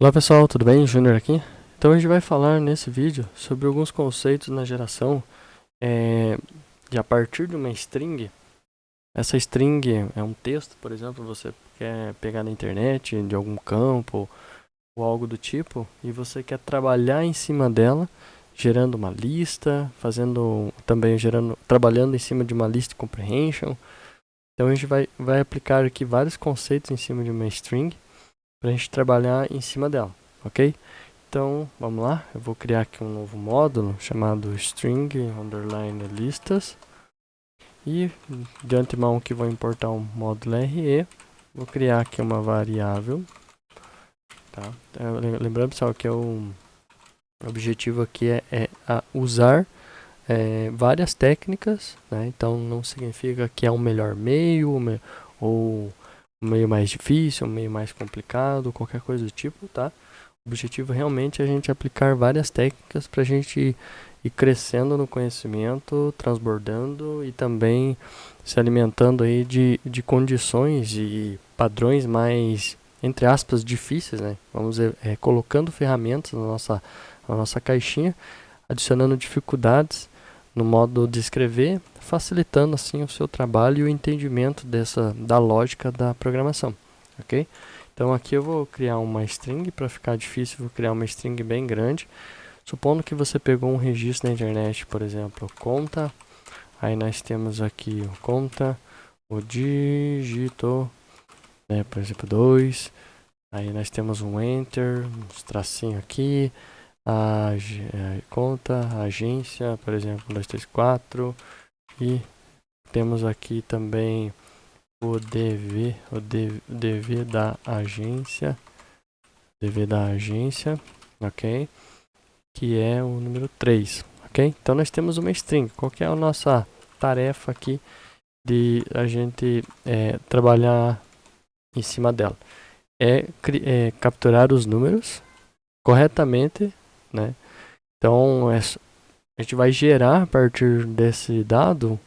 Olá pessoal, tudo bem? Júnior aqui. Então a gente vai falar nesse vídeo sobre alguns conceitos na geração de a partir de uma string. Essa string é um texto, por exemplo, você quer pegar na internet de algum campo ou algo do tipo e você quer trabalhar em cima dela, gerando uma lista, trabalhando em cima de uma list comprehension. Então a gente vai aplicar aqui vários conceitos em cima de uma string para a gente trabalhar em cima dela, ok? Então, vamos lá, eu vou criar aqui um novo módulo chamado string underline listas e de antemão que vou importar um módulo RE, vou criar aqui uma variável, tá? Lembrando pessoal que o objetivo aqui é usar várias técnicas, né? Então não significa que é o melhor meio ou um meio mais difícil, um meio mais complicado, qualquer coisa do tipo, tá? O objetivo realmente é a gente aplicar várias técnicas para a gente ir crescendo no conhecimento, transbordando e também se alimentando aí de condições e padrões mais, entre aspas, difíceis, né? Vamos dizer, colocando ferramentas na nossa caixinha, adicionando dificuldades no modo de escrever, facilitando assim o seu trabalho e o entendimento da lógica da programação, ok? Então aqui eu vou criar uma string, para ficar difícil vou criar uma string bem grande. Supondo que você pegou um registro na internet, por exemplo, conta, aí nós temos aqui o conta, o dígito, né, por exemplo 2, aí nós temos um enter, uns tracinhos aqui, a conta, a agência, por exemplo, 1, 2, 3, 4, e temos aqui também o DV da agência, ok? Que é o número 3, ok? Então nós temos uma string. Qual que é a nossa tarefa aqui de a gente trabalhar em cima dela? É capturar os números corretamente, né? Então a gente vai gerar a partir desse dado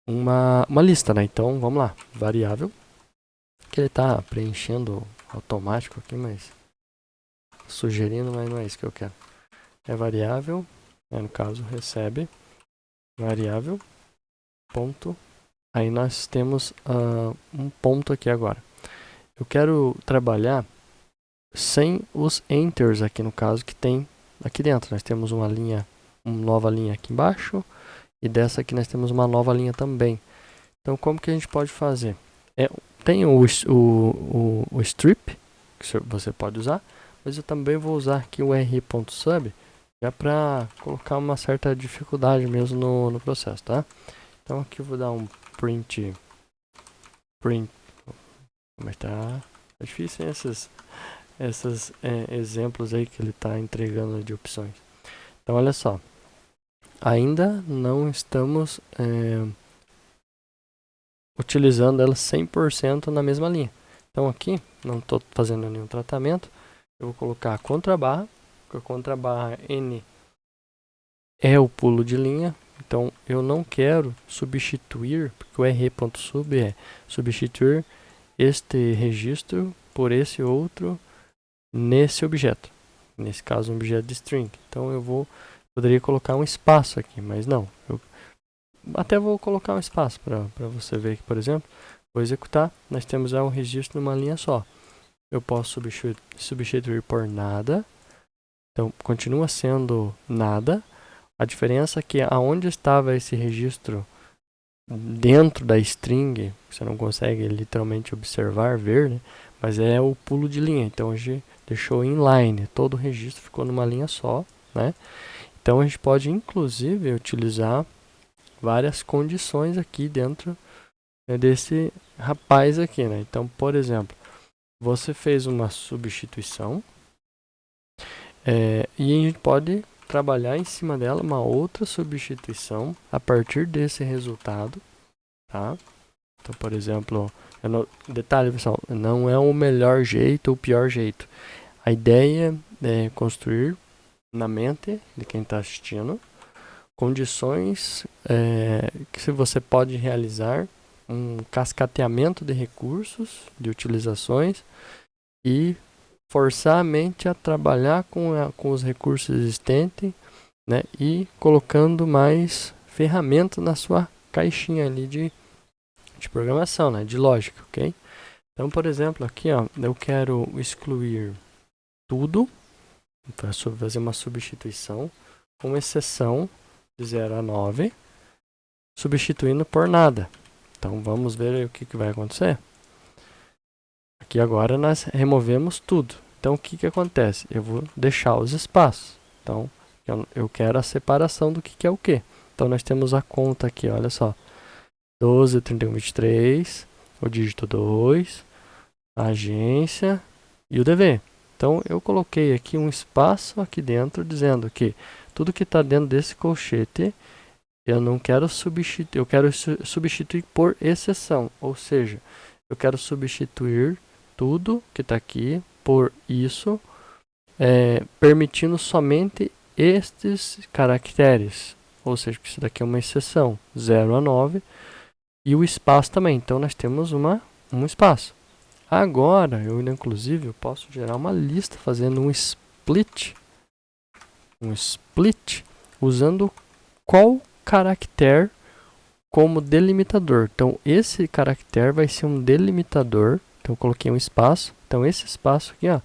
uma lista, né? Então vamos lá, variável, que ele está preenchendo automático aqui, mas sugerindo, mas não é isso que eu quero. É variável, no caso recebe variável ponto. Aí nós temos um ponto aqui agora. Eu quero trabalhar sem os enters aqui no caso que tem aqui dentro. Nós temos uma nova linha aqui embaixo e dessa aqui nós temos uma nova linha também. Então como que a gente pode fazer? Tem o strip que você pode usar, mas eu também vou usar aqui o r.sub já para colocar uma certa dificuldade mesmo no processo, tá? Então aqui eu vou dar um print, mas tá difícil esses exemplos aí que ele está entregando de opções. Então olha só, ainda não estamos utilizando ela 100% na mesma linha. Então aqui, não estou fazendo nenhum tratamento, eu vou colocar a contrabarra, porque a contrabarra N é o pulo de linha, então eu não quero substituir, porque o r.sub é substituir este registro por esse outro nesse objeto. Nesse caso, um objeto de string. Então poderia colocar um espaço aqui, mas não. Eu até vou colocar um espaço para você ver aqui, por exemplo. Vou executar, nós temos um registro numa linha só. Eu posso substituir por nada. Então, continua sendo nada. A diferença é que aonde estava esse registro dentro da string, você não consegue literalmente observar, ver, né? Mas é o pulo de linha. Então, a gente deixou inline. Todo o registro ficou numa linha só, né? Então, a gente pode, inclusive, utilizar várias condições aqui dentro desse rapaz aqui, né? Então, por exemplo, você fez uma substituição e a gente pode trabalhar em cima dela uma outra substituição a partir desse resultado, tá? Então, por exemplo, detalhe pessoal, não é o melhor jeito ou o pior jeito. A ideia é construir na mente de quem está assistindo condições que você pode realizar um cascateamento de recursos, de utilizações, e forçar a mente a trabalhar com os recursos existentes, né, e colocando mais ferramentas na sua caixinha ali de programação, né, de lógica, ok? Então, por exemplo, aqui, ó, eu quero excluir tudo, para fazer uma substituição, com exceção de 0 a 9, substituindo por nada. Então, vamos ver o que vai acontecer. Aqui agora nós removemos tudo. Então, o que acontece? Eu vou deixar os espaços. Então, eu quero a separação do que é o que. Então, nós temos a conta aqui, olha só. 12, 31, 23, o dígito 2, a agência e o dever. Então, eu coloquei aqui um espaço aqui dentro, dizendo que tudo que está dentro desse colchete, eu não quero substituir, eu quero substituir por exceção. Ou seja, eu quero substituir tudo que está aqui por isso, permitindo somente estes caracteres. Ou seja, que isso daqui é uma exceção, 0 a 9. E o espaço também. Então, nós temos um espaço. Agora, eu inclusive, eu posso gerar uma lista fazendo um split. Um split usando qual caractere como delimitador. Então, esse caractere vai ser um delimitador. Então, eu coloquei um espaço. Então, esse espaço aqui, ó,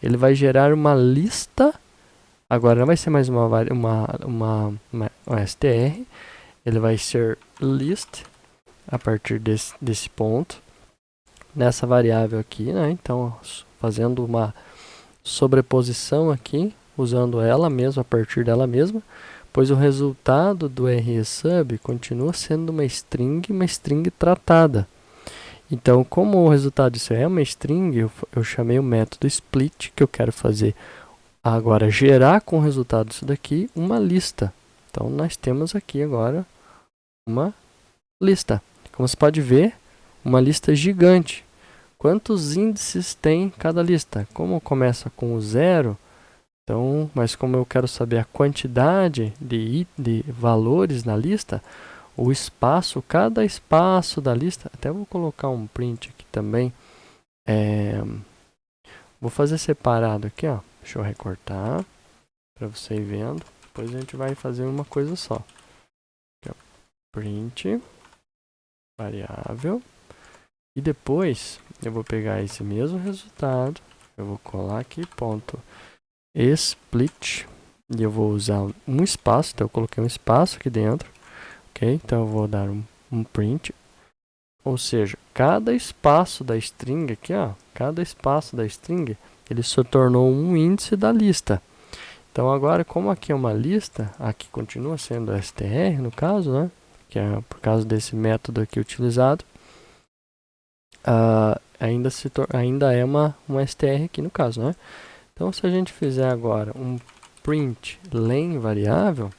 ele vai gerar uma lista. Agora, não vai ser mais uma str. Ele vai ser list a partir desse ponto. Nessa variável aqui, né? Então, fazendo uma sobreposição aqui, usando ela mesma, a partir dela mesma, pois o resultado do RESUB continua sendo uma string tratada. Então, como o resultado disso é uma string, eu chamei o método split, que eu quero fazer agora gerar com o resultado disso daqui uma lista. Então, nós temos aqui agora uma lista. Como você pode ver, uma lista gigante. Quantos índices tem cada lista? Como começa com o 0, então, mas como eu quero saber a quantidade de valores na lista, o espaço, cada espaço da lista, até vou colocar um print aqui também, vou fazer separado aqui, ó, deixa eu recortar, para você ir vendo, depois a gente vai fazer uma coisa só. Aqui, ó, print, variável, e depois eu vou pegar esse mesmo resultado, eu vou colar aqui, ponto split, e eu vou usar um espaço, então eu coloquei um espaço aqui dentro, ok? Então eu vou dar um print, ou seja, cada espaço da string aqui, ó, cada espaço da string, ele se tornou um índice da lista. Então agora, como aqui é uma lista, aqui continua sendo str no caso, né? Que é por causa desse método aqui utilizado, ainda é uma str aqui no caso, né? Então, se a gente fizer agora um print len variável,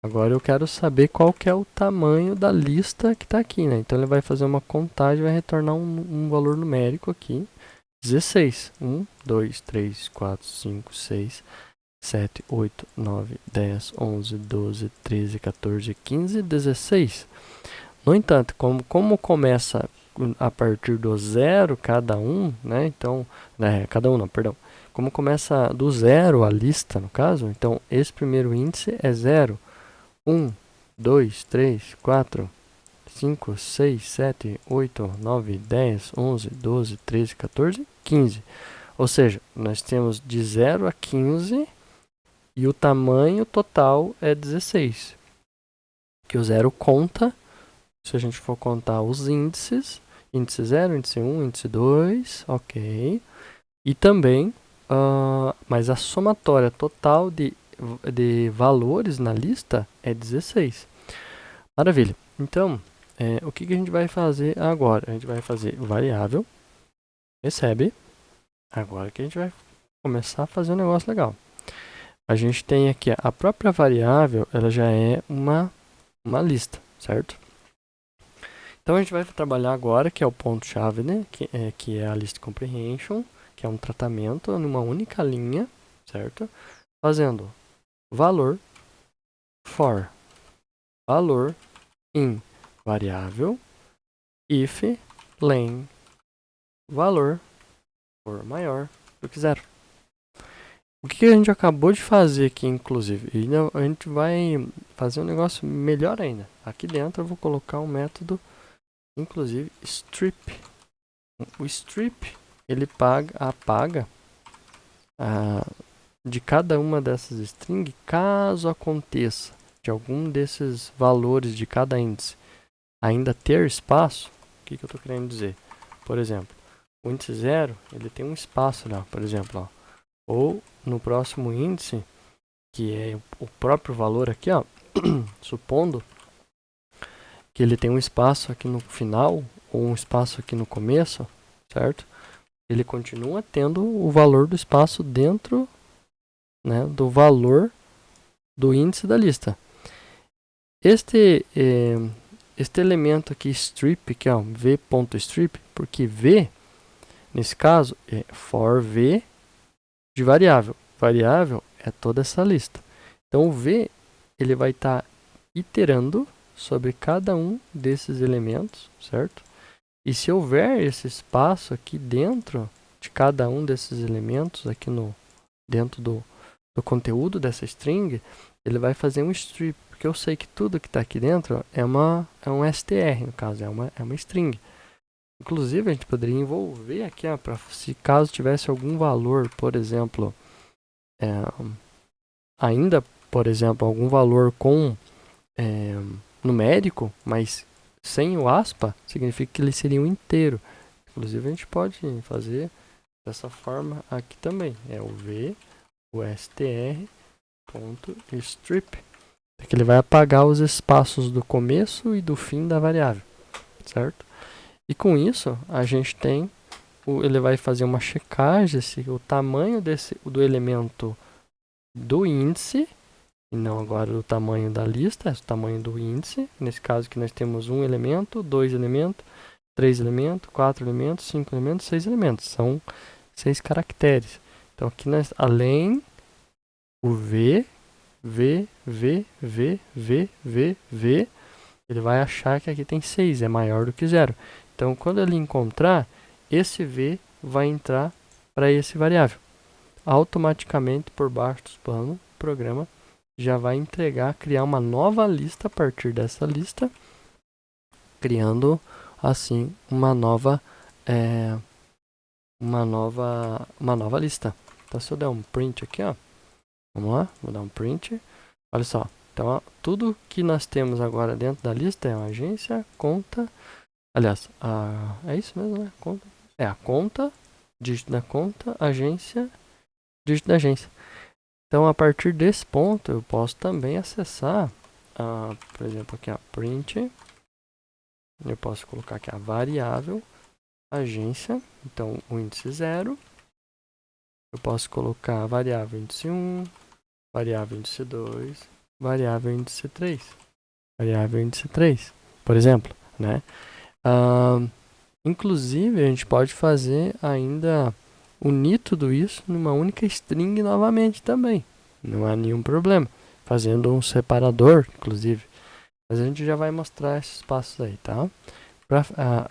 agora eu quero saber qual que é o tamanho da lista que está aqui, né? Então, ele vai fazer uma contagem e vai retornar um valor numérico aqui, 16. 1, 2, 3, 4, 5, 6, 7, 8, 9, 10, 11, 12, 13, 14, 15, 16. No entanto, como começa a partir do 0 cada um, né? Então, cada um não, perdão. Como começa do 0 a lista, no caso, então esse primeiro índice é 0, 1, 2, 3, 4, 5, 6, 7, 8, 9, 10, 11, 12, 13, 14, 15. Ou seja, nós temos de 0 a 15 e o tamanho total é 16. Que o 0 conta, se a gente for contar os índices, índice 0, índice 1, índice 2, ok. E também, mas a somatória total de valores na lista é 16. Maravilha. Então, o que a gente vai fazer agora? A gente vai fazer variável, recebe. Agora que a gente vai começar a fazer um negócio legal. A gente tem aqui a própria variável, ela já é uma lista, certo? Então, a gente vai trabalhar agora, que é o ponto-chave, né? Que é a list comprehension, que é um tratamento numa única linha, certo? Fazendo valor for valor in variável if len valor for maior do que 0. O que a gente acabou de fazer aqui, inclusive? E a gente vai fazer um negócio melhor ainda. Aqui dentro eu vou colocar um método, inclusive, strip. O strip, ele apaga de cada uma dessas strings, caso aconteça de algum desses valores de cada índice ainda ter espaço. O que eu estou querendo dizer? Por exemplo, o índice 0, ele tem um espaço lá, por exemplo, ó. Ou no próximo índice, que é o próprio valor aqui, ó, supondo que ele tem um espaço aqui no final ou um espaço aqui no começo, certo? Ele continua tendo o valor do espaço dentro, né, do valor do índice da lista. Este elemento aqui, strip, que é o v.strip, porque v, nesse caso, é for v de variável. Variável é toda essa lista. Então, o v, ele vai estar iterando sobre cada um desses elementos, certo? E se houver esse espaço aqui dentro de cada um desses elementos, aqui dentro do conteúdo dessa string, ele vai fazer um strip, porque eu sei que tudo que está aqui dentro é um str, no caso, é uma string. Inclusive, a gente poderia envolver aqui, para se caso tivesse algum valor, por exemplo, ainda, por exemplo, algum valor com numérico, mas sem o aspa, significa que ele seria um inteiro. Inclusive, a gente pode fazer dessa forma aqui também. É o v, o str.strip, que ele vai apagar os espaços do começo e do fim da variável, certo? E com isso, a gente tem, ele vai fazer uma checagem se o tamanho do elemento do índice, e não agora do tamanho da lista, é o tamanho do índice. Nesse caso aqui nós temos um elemento, 2 elementos, 3 elementos, 4 elementos, 5 elementos, 6 elementos. São 6 caracteres. Então aqui nós, além o v, ele vai achar que aqui tem 6, é maior do que 0. Então quando ele encontrar, esse v vai entrar para esse variável. Automaticamente, por baixo dos panos, o programa já vai criar uma nova lista a partir dessa lista, criando assim uma nova lista. Então se eu der um print aqui, ó, vamos lá, vou dar um print. Olha só, então ó, tudo que nós temos agora dentro da lista é uma agência, conta, aliás, é isso mesmo, né? Conta, é a conta, dígito da conta, agência, dígito da agência. Então, a partir desse ponto, eu posso também acessar, por exemplo, aqui a print. Eu posso colocar aqui a variável agência. Então, o índice 0. Eu posso colocar a variável índice 1, variável índice 2, variável índice 3. Variável índice 3, por exemplo, né? Inclusive, a gente pode fazer ainda unir tudo isso numa única string novamente também. Não há nenhum problema. Fazendo um separador, inclusive. Mas a gente já vai mostrar esses passos aí, tá?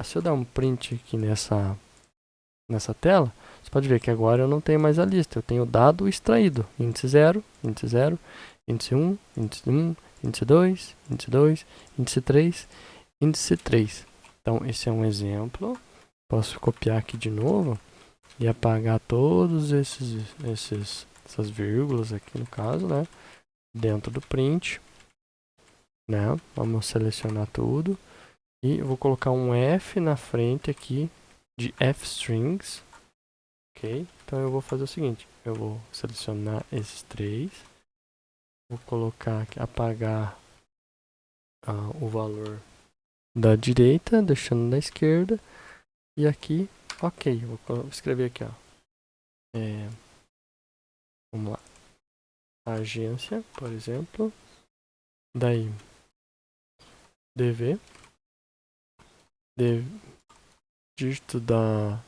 Se eu dar um print aqui nessa tela, você pode ver que agora eu não tenho mais a lista. Eu tenho o dado extraído. Índice 0, índice 0, índice 1, índice 1, índice 2, índice 2, índice 3, índice 3. Então, esse é um exemplo. Posso copiar aqui de novo e apagar todos essas vírgulas aqui no caso, né? Dentro do print, né? Vamos selecionar tudo e eu vou colocar um F na frente aqui de fstrings, ok? Então eu vou fazer o seguinte, eu vou selecionar esses três, vou colocar aqui, apagar o valor da direita, deixando da esquerda, e aqui, ok, vou escrever aqui, ó. Vamos lá, agência, por exemplo, daí dv, dígito da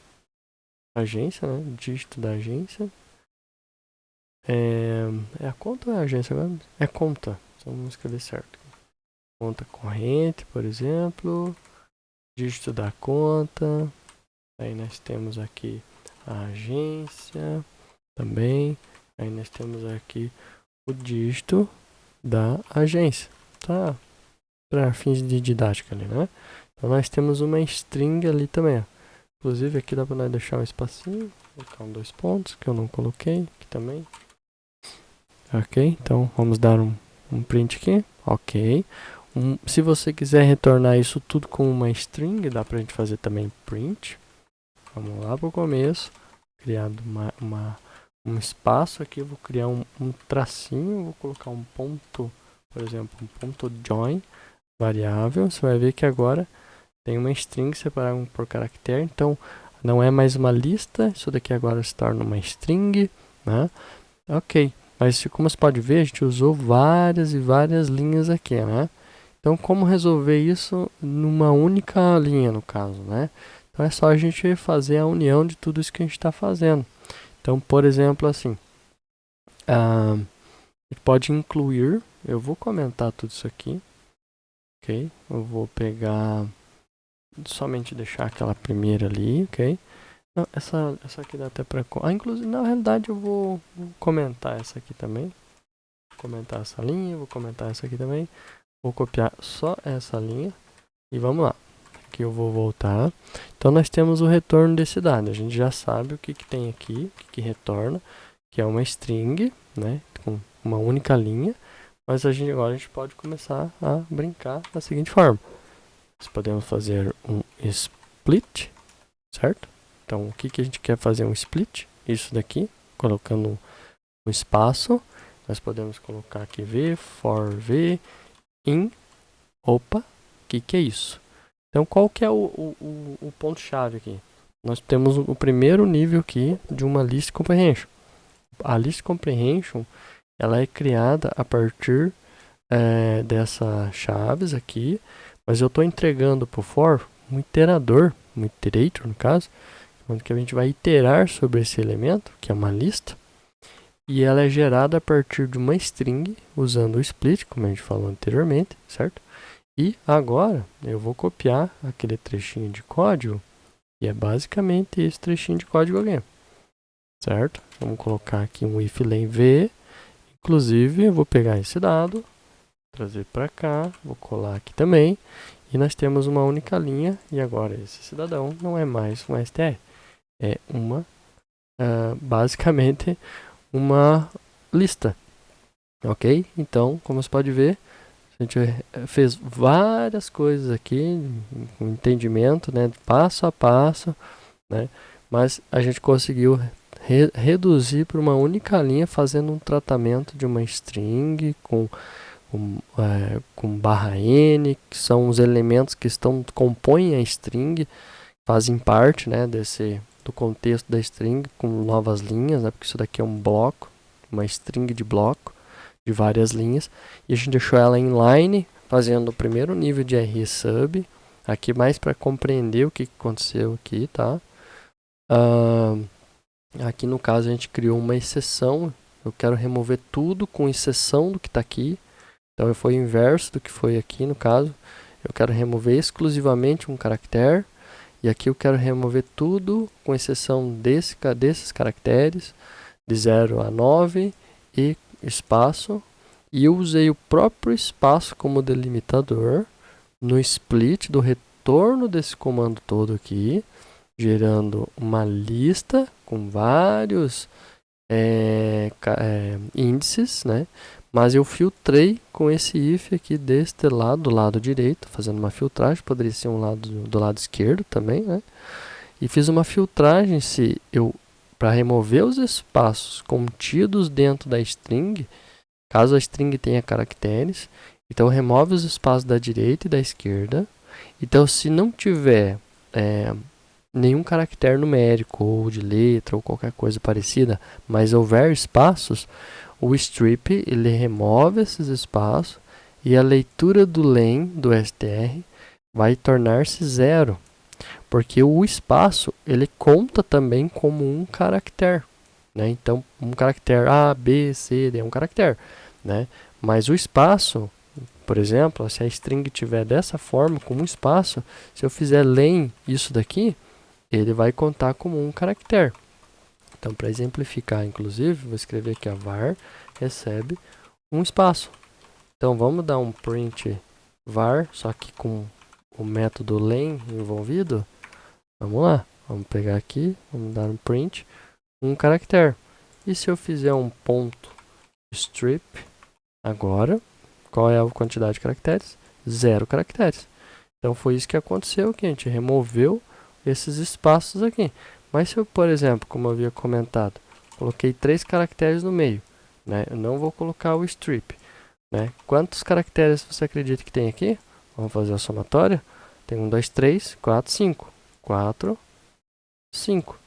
agência, né? Dígito da agência. É a conta ou é a agência agora? É conta. Então vamos escrever certo. Conta corrente, por exemplo. dígito da conta, aí nós temos aqui a agência também, aí nós temos aqui o dígito da agência, tá? Para fins de didática ali, né? Então nós temos uma string ali também, ó. Inclusive aqui dá para nós deixar um espacinho, colocar 2 pontos que eu não coloquei aqui também. Ok, então vamos dar um print aqui, ok. Se você quiser retornar isso tudo com uma string, dá pra gente fazer também print. Vamos lá pro começo, criar um espaço aqui, eu vou criar um tracinho, vou colocar um ponto, por exemplo, um ponto join, variável. Você vai ver que agora tem uma string separada por caractere, então não é mais uma lista, isso daqui agora se torna uma string, né? Ok, mas como você pode ver, a gente usou várias e várias linhas aqui, né? Então, como resolver isso numa única linha, no caso, né? Então, é só a gente fazer a união de tudo isso que a gente está fazendo. Então, por exemplo, assim, a gente pode incluir, eu vou comentar tudo isso aqui, ok? Eu vou pegar, somente deixar aquela primeira ali, ok? Não, essa aqui dá até para... inclusive, na realidade, eu vou comentar essa aqui também. Vou comentar essa linha, vou comentar essa aqui também. Vou copiar só essa linha e vamos lá. Aqui eu vou voltar. Então nós temos o retorno desse dado. A gente já sabe o que tem aqui, o que retorna, que é uma string, né, com uma única linha. Mas agora a gente pode começar a brincar da seguinte forma. Nós podemos fazer um split, certo? Então o que a gente quer fazer um split? Isso daqui, colocando um espaço. Nós podemos colocar aqui v, for v, in, opa, o que é isso? Então, qual que é o ponto-chave aqui? Nós temos o primeiro nível aqui de uma list comprehension. A list comprehension, ela é criada a partir dessas chaves aqui, mas eu estou entregando para o for um iterador, um iterator no caso, onde que a gente vai iterar sobre esse elemento, que é uma lista, e ela é gerada a partir de uma string, usando o split, como a gente falou anteriormente, certo? E agora, eu vou copiar aquele trechinho de código, e é basicamente esse trechinho de código aqui, certo? Vamos colocar aqui um if len v, inclusive eu vou pegar esse dado, trazer para cá, vou colar aqui também, e nós temos uma única linha, e agora esse cidadão não é mais um str, é basicamente uma lista, ok? Então, como você pode ver, a gente fez várias coisas aqui, com entendimento, né, passo a passo, né, mas a gente conseguiu reduzir para uma única linha, fazendo um tratamento de uma string com barra n, que são os elementos que compõem a string, fazem parte, né, do contexto da string, com novas linhas, né, porque isso daqui é um bloco, uma string de bloco, de várias linhas, e a gente deixou ela inline, fazendo o primeiro nível de rsub, aqui mais para compreender o que aconteceu aqui, tá? Aqui no caso a gente criou uma exceção, eu quero remover tudo com exceção do que está aqui, então foi o inverso do que foi aqui no caso, eu quero remover exclusivamente um caractere, e aqui eu quero remover tudo, com exceção desses caracteres, de 0 a 9 e espaço. E eu usei o próprio espaço como delimitador no split do retorno desse comando todo aqui, gerando uma lista com vários índices, né? Mas eu filtrei com esse if aqui deste lado, do lado direito, fazendo uma filtragem, poderia ser do lado esquerdo também, né? E fiz uma filtragem para remover os espaços contidos dentro da string, caso a string tenha caracteres, então remove os espaços da direita e da esquerda. Então, se não tiver nenhum caractere numérico ou de letra ou qualquer coisa parecida, mas houver espaços, o strip ele remove esses espaços e a leitura do len do str vai tornar-se 0, porque o espaço ele conta também como um caractere, né? Então um caractere A, B, C, D é um caractere, né? Mas o espaço Por exemplo, se a string tiver dessa forma, com um espaço, se eu fizer len isso daqui, ele vai contar como um caractere. Então, para exemplificar, inclusive, vou escrever aqui a var recebe um espaço. Então, vamos dar um print var, só que com o método len envolvido. Vamos lá, vamos pegar aqui, vamos dar um print, um caractere. E se eu fizer um ponto strip agora, qual é a quantidade de caracteres? 0 caracteres. Então, foi isso que aconteceu, que a gente removeu esses espaços aqui. Mas se eu, por exemplo, como eu havia comentado, coloquei 3 caracteres no meio, né? Eu não vou colocar o strip, né? Quantos caracteres você acredita que tem aqui? Vamos fazer a somatória. Tem 1, 2, 3, 4, 5. 4, 5.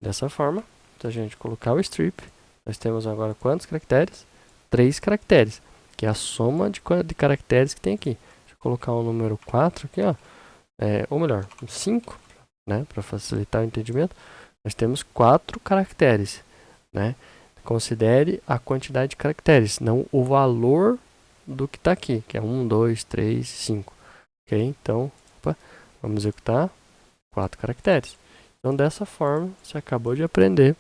Dessa forma, se a gente colocar o strip, nós temos agora quantos caracteres? 3 caracteres, que é a soma de caracteres que tem aqui. Deixa eu colocar o número 4 aqui, ó. Ou melhor, 5. Né, para facilitar o entendimento, nós temos 4 caracteres, né? Considere a quantidade de caracteres, não o valor do que está aqui, que é 1, 2, 3, 5. Ok? Então, vamos executar 4 caracteres. Então, dessa forma, você acabou de aprender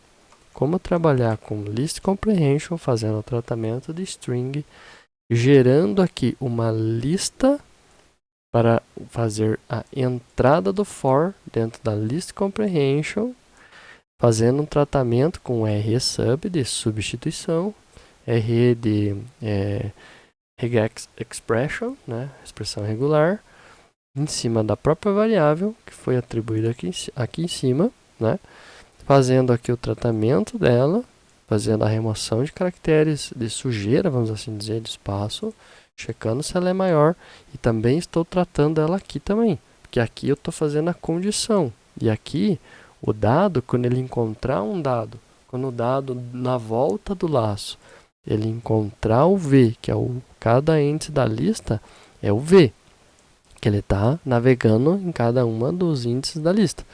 como trabalhar com List Comprehension, fazendo o tratamento de string, gerando aqui uma lista para fazer a entrada do for dentro da List Comprehension, fazendo um tratamento com RESUB de substituição, RE de regex expression, né, expressão regular, em cima da própria variável que foi atribuída aqui em cima, né, fazendo aqui o tratamento dela, fazendo a remoção de caracteres de sujeira, vamos assim dizer, de espaço, checando se ela é maior, e também estou tratando ela aqui também, porque aqui eu estou fazendo a condição, e aqui o dado, quando ele encontrar um dado, quando o dado na volta do laço, ele encontrar o V, que é cada índice da lista, é o V, que ele está navegando em cada uma dos índices da lista.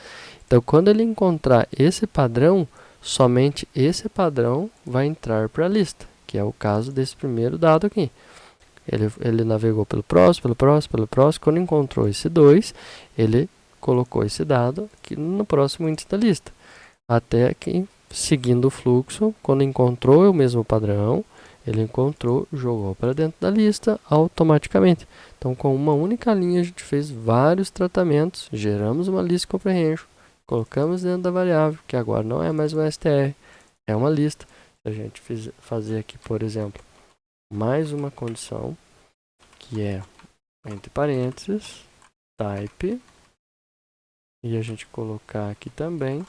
Então, quando ele encontrar esse padrão, somente esse padrão vai entrar para a lista, que é o caso desse primeiro dado aqui. Ele navegou pelo próximo. Quando encontrou esse 2, ele colocou esse dado aqui no próximo índice da lista. Até que, seguindo o fluxo, quando encontrou o mesmo padrão, ele encontrou, jogou para dentro da lista automaticamente. Então, com uma única linha, a gente fez vários tratamentos, geramos uma list comprehension, colocamos dentro da variável, que agora não é mais uma str, é uma lista. Se a gente fazer aqui, por exemplo, mais uma condição, que é entre parênteses, type, e a gente colocar aqui também,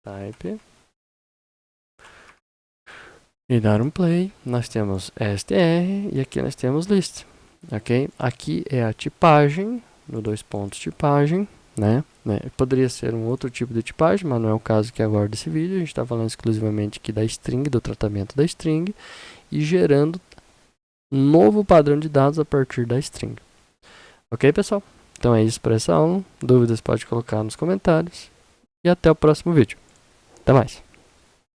type, e dar um play, nós temos str, e aqui nós temos list, ok? Aqui é a tipagem, no 2 pontos tipagem, né? Poderia ser um outro tipo de tipagem, mas não é o caso aqui agora desse vídeo, a gente está falando exclusivamente aqui da string, do tratamento da string, e gerando novo padrão de dados a partir da string. Ok, pessoal? Então é isso para essa aula. Dúvidas pode colocar nos comentários. E até o próximo vídeo. Até mais!